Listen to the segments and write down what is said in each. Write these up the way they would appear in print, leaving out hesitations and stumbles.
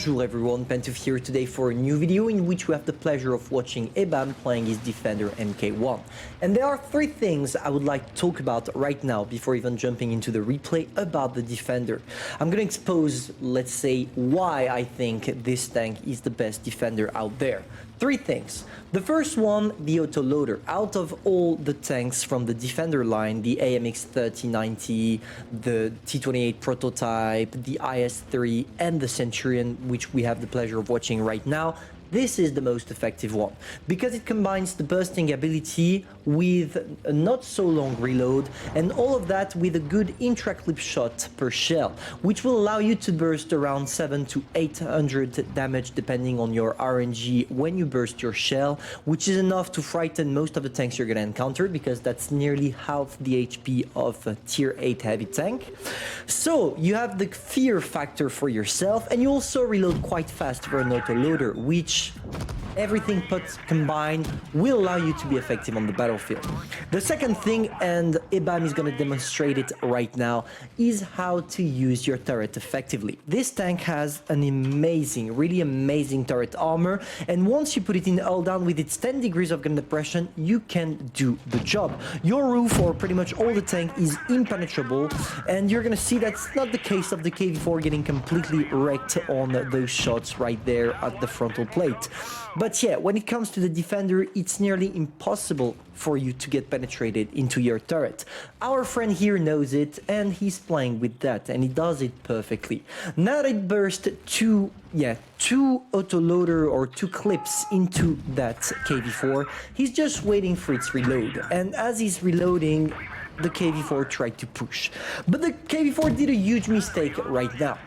Bonjour everyone, Pantoufleee here today for a new video in which we have the pleasure of watching Ebam playing his defender MK1. And there are three things I would like to talk about right now before even jumping into the replay about the defender. I'm going to expose, let's say, why I think this tank is the best defender out there. Three things. The first one, the autoloader. Out of all the tanks from the defender line, the AMX 3090, the T28 prototype, the IS-3 and the Centurion, which we have the pleasure of watching right now, this is the most effective one because it combines the bursting ability with a not so long reload and all of that with a good intra-clip shot per shell, which will allow you to burst around 700 to 800 damage depending on your RNG when you burst your shell, which is enough to frighten most of the tanks you're going to encounter because that's nearly half the HP of a tier 8 heavy tank. So you have the fear factor for yourself and you also reload quite fast for an autoloader, which everything put combined will allow you to be effective on the battlefield. The second thing, and Ebam is going to demonstrate it right now, is how to use your turret effectively. This tank has an amazing, really amazing turret armor, and once you put it in hull down with its 10 degrees of gun depression, you can do the job. Your roof or pretty much all the tank is impenetrable, and you're going to see that's not the case of the KV4 getting completely wrecked on those shots right there at the frontal plate. But yeah, when it comes to the defender, it's nearly impossible for you to get penetrated into your turret. Our friend here knows it and he's playing with that and he does it perfectly. Now that it burst two autoloader or two clips into that KV4, he's just waiting for its reload. And as he's reloading, the KV4 tried to push. But the KV4 did a huge mistake right now.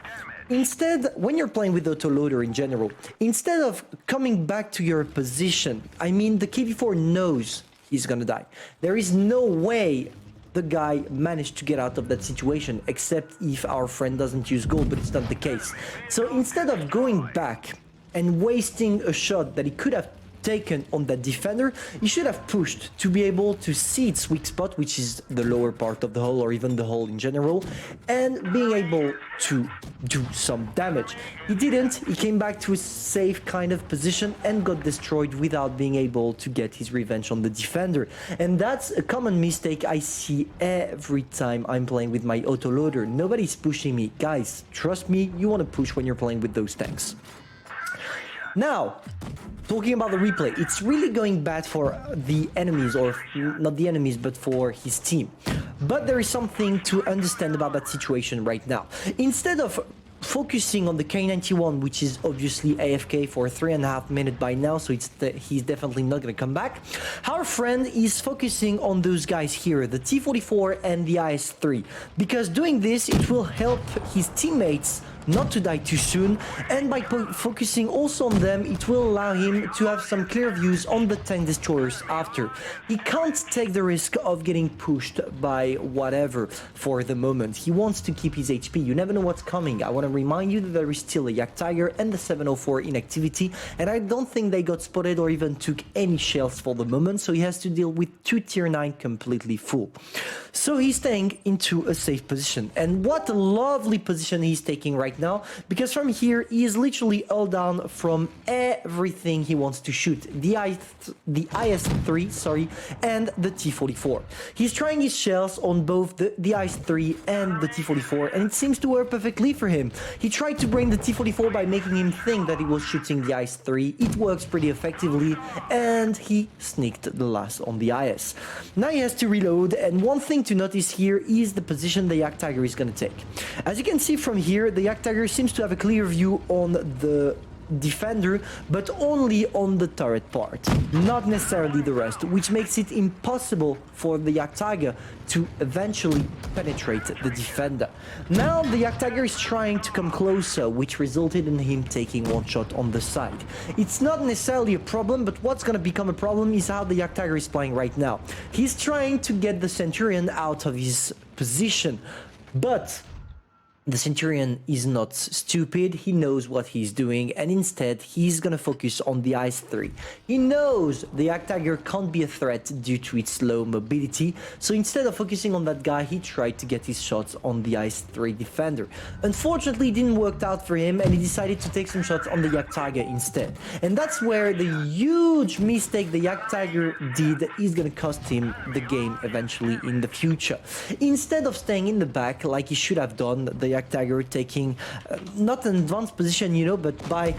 Instead, when you're playing with autoloader in general, instead of coming back to your position, I mean, the KV4 knows he's gonna die. There is no way the guy managed to get out of that situation, except if our friend doesn't use gold, but it's not the case. So instead of going back and wasting a shot that he could have taken on that defender, he should have pushed to be able to see its weak spot, which is the lower part of the hull or even the hull in general, and being able to do some damage. He didn't. He came back to a safe kind of position and got destroyed without being able to get his revenge on the defender. And that's a common mistake I see every time I'm playing with my autoloader. Nobody's pushing me. Guys, trust me, you want to push when you're playing with those tanks. Now, talking about the replay, it's really going bad for the enemies, or not the enemies, but for his team. But there is something to understand about that situation right now. Instead of focusing on the K91, which is obviously AFK for 3.5 minutes by now, so he's definitely not going to come back. Our friend is focusing on those guys here, the T44 and the IS-3, because doing this, it will help his teammates not to die too soon, and by focusing also on them, it will allow him to have some clear views on the tank destroyers after. He can't take the risk of getting pushed by whatever for the moment. He wants to keep his HP. You never know what's coming. I want to remind you that there is still a Yak Tiger and the 704 in activity, and I don't think they got spotted or even took any shells for the moment, so he has to deal with 2 tier 9 completely full. So he's staying into a safe position, and what a lovely position he's taking right now, because from here he is literally all down from everything he wants to shoot, the IS-3, sorry, and the T44. He's trying his shells on both the IS-3 and the T44, and it seems to work perfectly for him. He tried to bring the T44 by making him think that he was shooting the IS-3. It works pretty effectively, and he sneaked the last on the IS. Now he has to reload, and one thing to notice here is the position the Yak Tiger is going to take. As you can see from here, the Yak Tiger seems to have a clear view on the defender, but only on the turret part, not necessarily the rest, which makes it impossible for the Yak Tiger to eventually penetrate the defender. Now the Yak Tiger is trying to come closer, which resulted in him taking one shot on the side. It's not necessarily a problem, but what's going to become a problem is how the Yak Tiger is playing right now. He's trying to get the Centurion out of his position, but The Centurion is not stupid, he knows what he's doing, and instead he's gonna focus on the Ice 3. He knows the Yak Tiger can't be a threat due to its low mobility, so instead of focusing on that guy, he tried to get his shots on the Ice 3 defender. Unfortunately, it didn't work out for him, and he decided to take some shots on the Yak Tiger instead. And that's where the huge mistake the Yak Tiger did is gonna cost him the game eventually in the future. Instead of staying in the back like he should have done, the Yak Tiger taking not an advanced position, you know, but by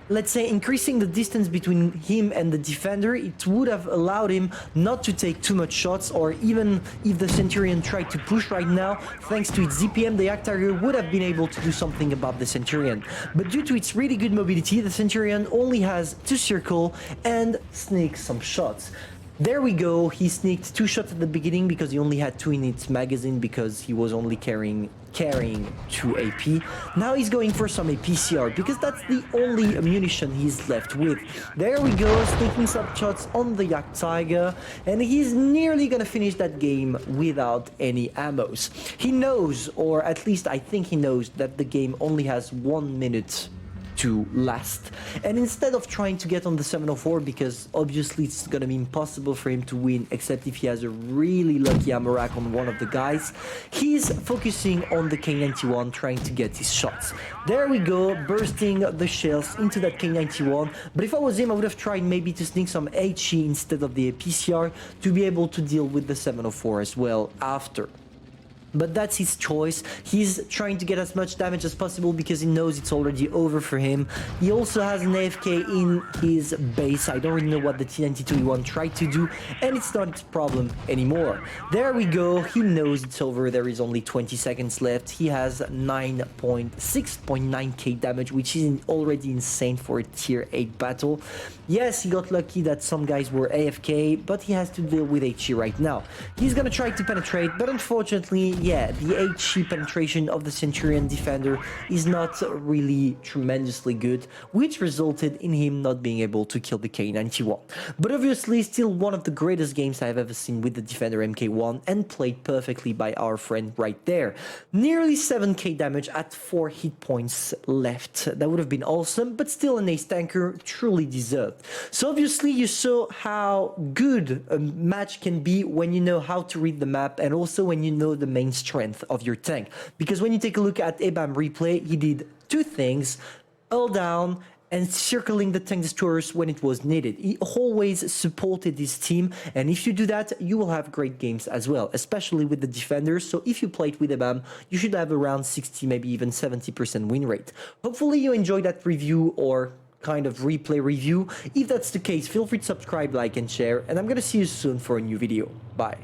let's say increasing the distance between him and the defender, it would have allowed him not to take too much shots, or even if the Centurion tried to push right now, thanks to its ZPM, the Yak Tiger would have been able to do something about the Centurion. But due to its really good mobility, the Centurion only has to circle and sneak some shots. There we go, he sneaked 2 shots at the beginning because he only had 2 in its magazine because he was only carrying 2 AP. Now he's going for some APCR because that's the only ammunition he's left with. There we go, sneaking some shots on the Yak Tiger, and he's nearly gonna finish that game without any ammos. He knows, or at least I think he knows, that the game only has 1 minute to last, and instead of trying to get on the 704, because obviously it's gonna be impossible for him to win except if he has a really lucky ammo rack on one of the guys, he's focusing on the K91, trying to get his shots. There we go, bursting the shells into that K91, but if I was him, I would have tried maybe to sneak some HE instead of the PCR to be able to deal with the 704 as well after. But that's his choice. He's trying to get as much damage as possible because he knows it's already over for him. He also has an AFK in his base. I don't really know what the T92E1 tried to do, and it's not his problem anymore. There we go. He knows it's over. There is only 20 seconds left. He has 6.9k damage, which is already insane for a tier 8 battle. Yes, he got lucky that some guys were AFK, but he has to deal with HE right now. He's gonna try to penetrate, but unfortunately, yeah, the HE penetration of the Centurion defender is not really tremendously good, which resulted in him not being able to kill the K91. But obviously, still one of the greatest games I've ever seen with the defender MK1, and played perfectly by our friend right there. Nearly 7k damage at 4 hit points left. That would have been awesome, but still an ace tanker, truly deserved. So obviously you saw how good a match can be when you know how to read the map, and also when you know the main strength of your tank. Because when you take a look at Ebam replay, he did 2 things: hull down and circling the tank destroyers when it was needed. He always supported his team, and if you do that, you will have great games as well, especially with the defenders. So if you played with Ebam, you should have around 60, maybe even 70% win rate. Hopefully you enjoyed that review, or kind of replay review. If that's the case, feel free to subscribe, like, and share, and I'm gonna see you soon for a new video. Bye.